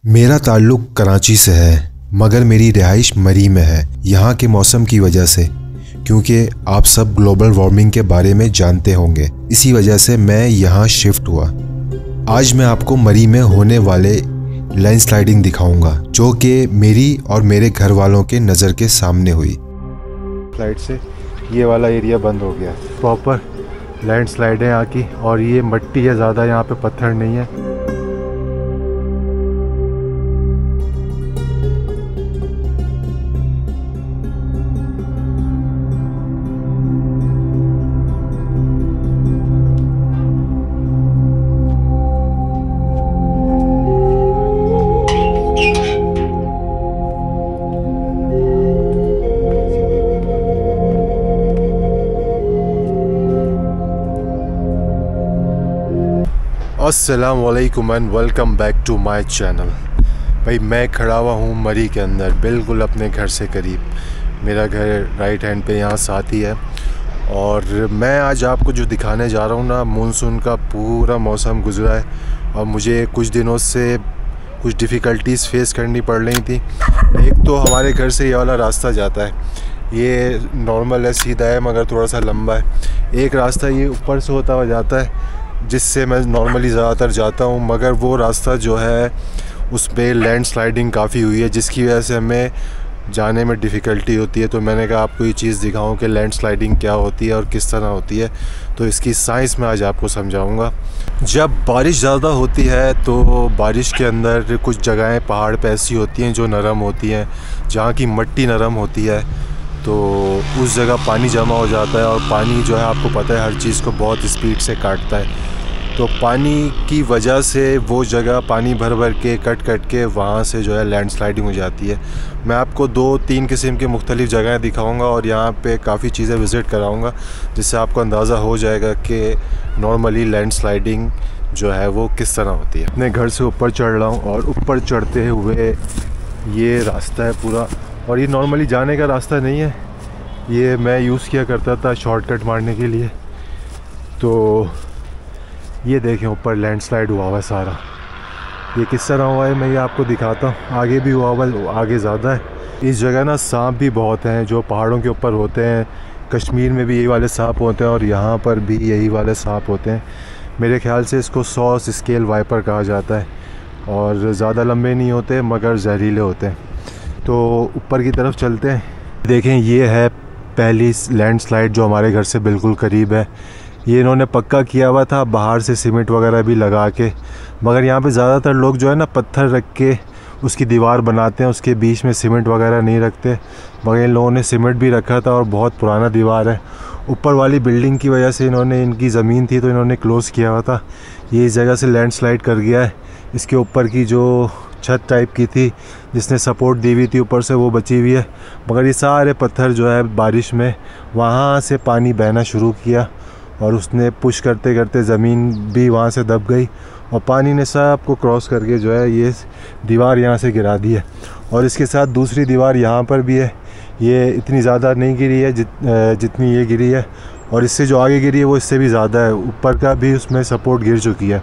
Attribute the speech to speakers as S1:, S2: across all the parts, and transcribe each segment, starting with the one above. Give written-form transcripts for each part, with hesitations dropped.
S1: मेरा ताल्लुक कराची से है, मगर मेरी रिहाइश मरी में है यहाँ के मौसम की वजह से, क्योंकि आप सब ग्लोबल वार्मिंग के बारे में जानते होंगे। इसी वजह से मैं यहाँ शिफ्ट हुआ। आज मैं आपको मरी में होने वाले लैंडस्लाइडिंग दिखाऊंगा, जो कि मेरी और मेरे घर वालों के नज़र के सामने हुई। फ्लाइट से ये वाला एरिया बंद हो गया, प्रॉपर लैंडस्लाइड है यहाँ की, और ये मिट्टी है ज़्यादा, यहाँ पे पत्थर नहीं है। अस्सलाम वालेकुम and welcome back to my channel. भाई मैं खड़ा हुआ हूँ मरी के अंदर, बिल्कुल अपने घर से करीब। मेरा घर राइट हैंड पे यहाँ साथ ही है, और मैं आज आपको जो दिखाने जा रहा हूँ ना, मानसून का पूरा मौसम गुजरा है और मुझे कुछ दिनों से कुछ डिफ़िकल्टीज़ फेस करनी पड़ रही थी। एक तो हमारे घर से ये वाला रास्ता जाता है, ये नॉर्मल है, सीधा है, मगर थोड़ा सा लंबा है। एक रास्ता ये ऊपर से होता हुआ जाता है, जिससे मैं नॉर्मली ज़्यादातर जाता हूँ, मगर वो रास्ता जो है उस पर लैंडस्लाइडिंग काफ़ी हुई है, जिसकी वजह से हमें जाने में डिफ़िकल्टी होती है। तो मैंने कहा आपको ये चीज़ दिखाऊं कि लैंडस्लाइडिंग क्या होती है और किस तरह होती है, तो इसकी साइंस मैं आज आपको समझाऊंगा। जब बारिश ज़्यादा होती है तो बारिश के अंदर कुछ जगहें पहाड़ पे ऐसी होती हैं जो नरम होती हैं, जहाँ की मिट्टी नरम होती है, तो उस जगह पानी जमा हो जाता है, और पानी जो है आपको पता है हर चीज़ को बहुत स्पीड से काटता है। तो पानी की वजह से वो जगह पानी भर भर के कट के वहाँ से जो है लैंडस्लाइडिंग हो जाती है। मैं आपको 2-3 किस्म के मुख्तलिफ़ जगहें दिखाऊंगा और यहाँ पे काफ़ी चीज़ें विज़िट कराऊंगा, जिससे आपको अंदाज़ा हो जाएगा कि नॉर्मली लैंडस्लाइडिंग जो है वो किस तरह होती है। अपने घर से ऊपर चढ़ रहा हूँ, और ऊपर चढ़ते हुए ये रास्ता है पूरा, और ये नॉर्मली जाने का रास्ता नहीं है, ये मैं यूज़ किया करता था शॉर्टकट मारने के लिए। तो ये देखें ऊपर लैंडस्लाइड हुआ हुआ है सारा। ये किस तरह हुआ है मैं ये आपको दिखाता हूँ। आगे भी हुआ हुआ है, आगे ज़्यादा है। इस जगह ना सांप भी बहुत हैं जो पहाड़ों के ऊपर होते हैं। कश्मीर में भी यही वाले सांप होते हैं, और यहाँ पर भी यही वाले सांप होते हैं। मेरे ख्याल से इसको सॉस स्केल वाइपर कहा जाता है, और ज़्यादा लंबे नहीं होते मगर जहरीले होते हैं। तो ऊपर की तरफ चलते हैं। देखें ये है पहली लैंडस्लाइड जो हमारे घर से बिल्कुल करीब है। ये इन्होंने पक्का किया हुआ था बाहर से सीमेंट वगैरह भी लगा के, मगर यहाँ पे ज़्यादातर लोग जो है ना पत्थर रख के उसकी दीवार बनाते हैं, उसके बीच में सीमेंट वगैरह नहीं रखते। मगर इन लोगों ने सीमेंट भी रखा था, और बहुत पुराना दीवार है। ऊपर वाली बिल्डिंग की वजह से इन्होंने, इनकी ज़मीन थी तो इन्होंने क्लोज़ किया हुआ था। ये इस जगह से लैंडस्लाइड कर गया है। इसके ऊपर की जो छत टाइप की थी जिसने सपोर्ट दी हुई थी ऊपर से, वो बची हुई है। मगर ये सारे पत्थर जो है बारिश में वहाँ से पानी बहना शुरू किया, और उसने पुश करते करते ज़मीन भी वहाँ से दब गई, और पानी ने सब को क्रॉस करके जो है ये दीवार यहाँ से गिरा दी है। और इसके साथ दूसरी दीवार यहाँ पर भी है। ये इतनी ज़्यादा नहीं गिरी है जितनी ये गिरी है, और इससे जो आगे गिरी है वो इससे भी ज़्यादा है। ऊपर का भी उसमें सपोर्ट गिर चुकी है।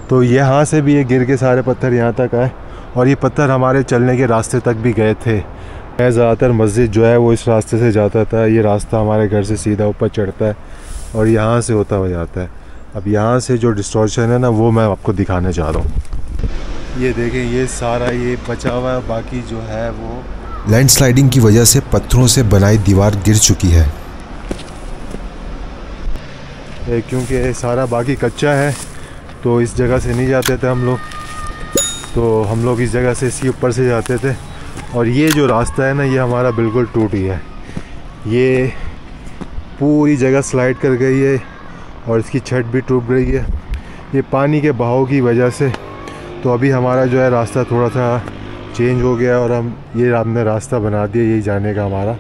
S1: तो यहाँ से भी ये गिर के सारे पत्थर यहाँ तक आए, और ये पत्थर हमारे चलने के रास्ते तक भी गए थे। मैं ज़्यादातर मस्जिद जो है वो इस रास्ते से जाता था। ये रास्ता हमारे घर से सीधा ऊपर चढ़ता है और यहाँ से होता हुआ जाता है। अब यहाँ से जो डिस्टॉर्शन है ना, वो मैं आपको दिखाने जा रहा हूँ। ये देखें, ये सारा ये बचा हुआ है, बाकी जो है वो लैंडस्लाइडिंग की वजह से पत्थरों से बनाई दीवार गिर चुकी है। क्योंकि सारा बाकी कच्चा है तो इस जगह से नहीं जाते थे हम लोग, तो हम लोग इस जगह से इसी ऊपर से जाते थे। और ये जो रास्ता है ना, ये हमारा बिल्कुल टूट गया है। ये पूरी जगह स्लाइड कर गई है, और इसकी छत भी टूट गई है, ये पानी के बहाव की वजह से। तो अभी हमारा जो है रास्ता थोड़ा सा चेंज हो गया, और हमने रास्ता बना दिया यही जाने का। हमारा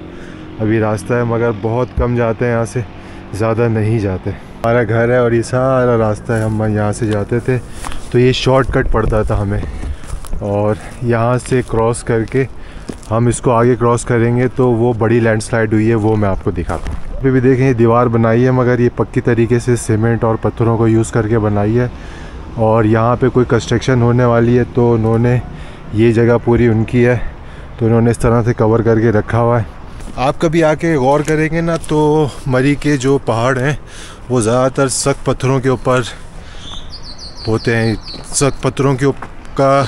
S1: अभी रास्ता है, मगर बहुत कम जाते हैं यहाँ से, ज़्यादा नहीं जाते। हमारा घर है और ये सारा रास्ता है, हम यहाँ से जाते थे, तो ये शॉर्टकट पड़ता था हमें। और यहाँ से क्रॉस करके हम इसको आगे क्रॉस करेंगे तो वो बड़ी लैंडस्लाइड हुई है, वो मैं आपको दिखाता हूँ। अभी भी देखें, ये दीवार बनाई है, मगर ये पक्की तरीके से सीमेंट और पत्थरों को यूज़ करके बनाई है। और यहाँ पे कोई कंस्ट्रक्शन होने वाली है, तो उन्होंने ये जगह पूरी उनकी है, तो इन्होंने इस तरह से कवर करके रखा हुआ है। आप कभी आके गौर करेंगे ना तो मरी के जो पहाड़ हैं वो ज़्यादातर सख्त पत्थरों के ऊपर होते हैं। सख्त पत्थरों के का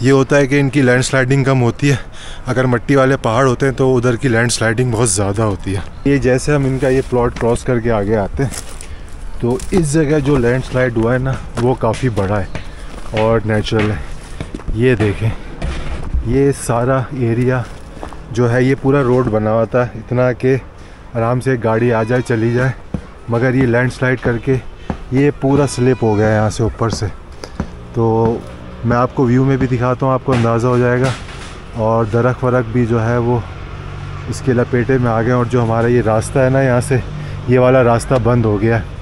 S1: ये होता है कि इनकी लैंडस्लाइडिंग कम होती है। अगर मिट्टी वाले पहाड़ होते हैं तो उधर की लैंडस्लाइडिंग बहुत ज़्यादा होती है। ये जैसे हम इनका ये प्लॉट क्रॉस करके आगे आते हैं तो इस जगह जो लैंडस्लाइड हुआ है ना वो काफ़ी बड़ा है और नेचुरल है। ये देखें, ये सारा एरिया जो है ये पूरा रोड बना हुआ था, इतना कि आराम से गाड़ी आ जाए चली जाए, मगर ये लैंडस्लाइड करके ये पूरा स्लिप हो गया है यहाँ से ऊपर से। तो मैं आपको व्यू में भी दिखाता हूँ, आपको अंदाज़ा हो जाएगा। और दरख्त वरख भी जो है वो इसके लपेटे में आ गए और जो हमारा ये रास्ता है ना यहाँ से, ये वाला रास्ता बंद हो गया है।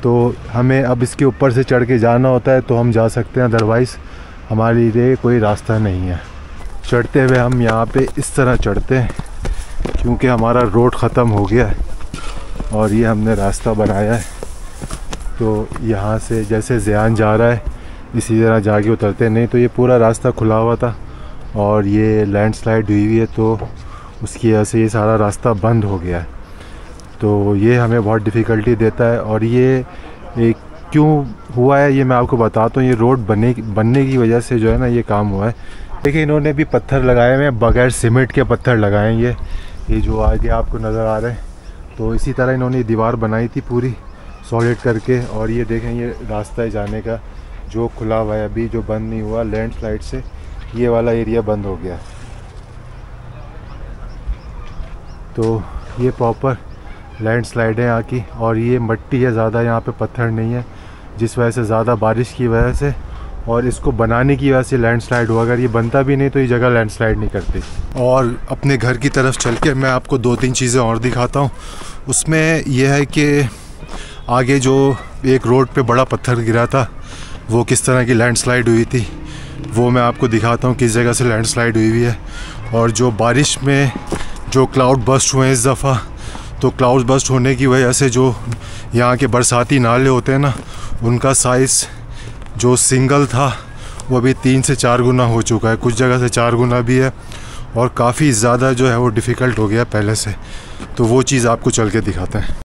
S1: तो हमें अब इसके ऊपर से चढ़ के जाना होता है तो हम जा सकते हैं, अदरवाइज़ हमारे लिए कोई रास्ता नहीं है। चढ़ते हुए हम यहाँ पे इस तरह चढ़ते हैं क्योंकि हमारा रोड ख़त्म हो गया है और ये हमने रास्ता बनाया है। तो यहाँ से जैसे ज़ियान जा रहा है इसी तरह जाके उतरते हैं, नहीं तो ये पूरा रास्ता खुला हुआ था और ये लैंडस्लाइड हुई हुई है तो उसकी वजह से ये सारा रास्ता बंद हो गया है। तो ये हमें बहुत डिफ़िकल्टी देता है और ये एक क्यों हुआ है ये मैं आपको बताता हूँ। ये रोड बनने की वजह से जो है ना ये काम हुआ है। देखिए इन्होंने भी पत्थर लगाए हुए हैं, बगैर सीमेंट के पत्थर लगाए हैं ये जो आगे आपको नज़र आ रहे हैं। तो इसी तरह इन्होंने दीवार बनाई थी पूरी सॉलिड करके। और ये देखें ये रास्ता है जाने का जो खुला हुआ है अभी, जो बंद नहीं हुआ लैंडस्लाइड से। ये वाला एरिया बंद हो गया। तो ये प्रॉपर लैंडस्लाइड है यहाँ की और ये मिट्टी है ज़्यादा, यहाँ पे पत्थर नहीं है, जिस वजह से ज़्यादा बारिश की वजह से और इसको बनाने की वजह से लैंडस्लाइड हुआ। अगर ये बनता भी नहीं तो ये जगह लैंडस्लाइड नहीं करती। और अपने घर की तरफ चल के मैं आपको 2-3 चीज़ें और दिखाता हूँ। उसमें यह है कि आगे जो एक रोड पे बड़ा पत्थर गिरा था वो किस तरह की लैंडस्लाइड हुई थी वो मैं आपको दिखाता हूँ, किस जगह से लैंडस्लाइड हुई है। और जो बारिश में जो क्लाउड बस्ट हुए इस दफ़ा, तो क्लाउड बस्ट होने की वजह से जो यहाँ के बरसाती नाले होते हैं ना उनका साइज़ जो सिंगल था वो अभी 3 से 4 गुना हो चुका है, कुछ जगह से 4 गुना भी है और काफ़ी ज़्यादा जो है वो डिफ़िकल्ट हो गया पहले से। तो वो चीज़ आपको चल के दिखाते हैं।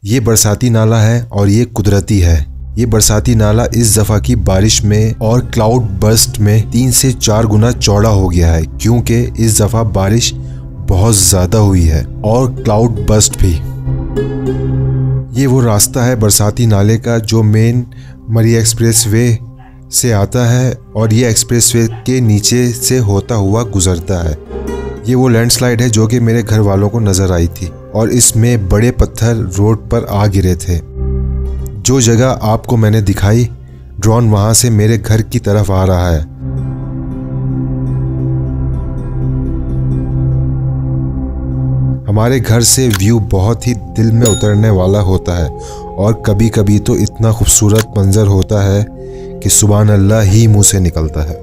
S2: ये बरसाती नाला है और ये कुदरती है। ये बरसाती नाला इस दफ़ा की बारिश में और क्लाउड बस्ट में 3 से 4 गुना चौड़ा हो गया है क्योंकि इस दफ़ा बारिश बहुत ज़्यादा हुई है और क्लाउड बस्ट भी। ये वो रास्ता है बरसाती नाले का जो मेन मरी एक्सप्रेसवे से आता है और ये एक्सप्रेसवे के नीचे से होता हुआ गुजरता है। ये वो लैंडस्लाइड है जो कि मेरे घर वालों को नज़र आई थी और इसमें बड़े पत्थर रोड पर आ गिरे थे। जो जगह आपको मैंने दिखाई, ड्रोन वहाँ से मेरे घर की तरफ आ रहा है। हमारे घर से व्यू बहुत ही दिल में उतरने वाला होता है और कभी कभी तो इतना खूबसूरत मंजर होता है कि सुभान अल्लाह ही मुंह से निकलता है।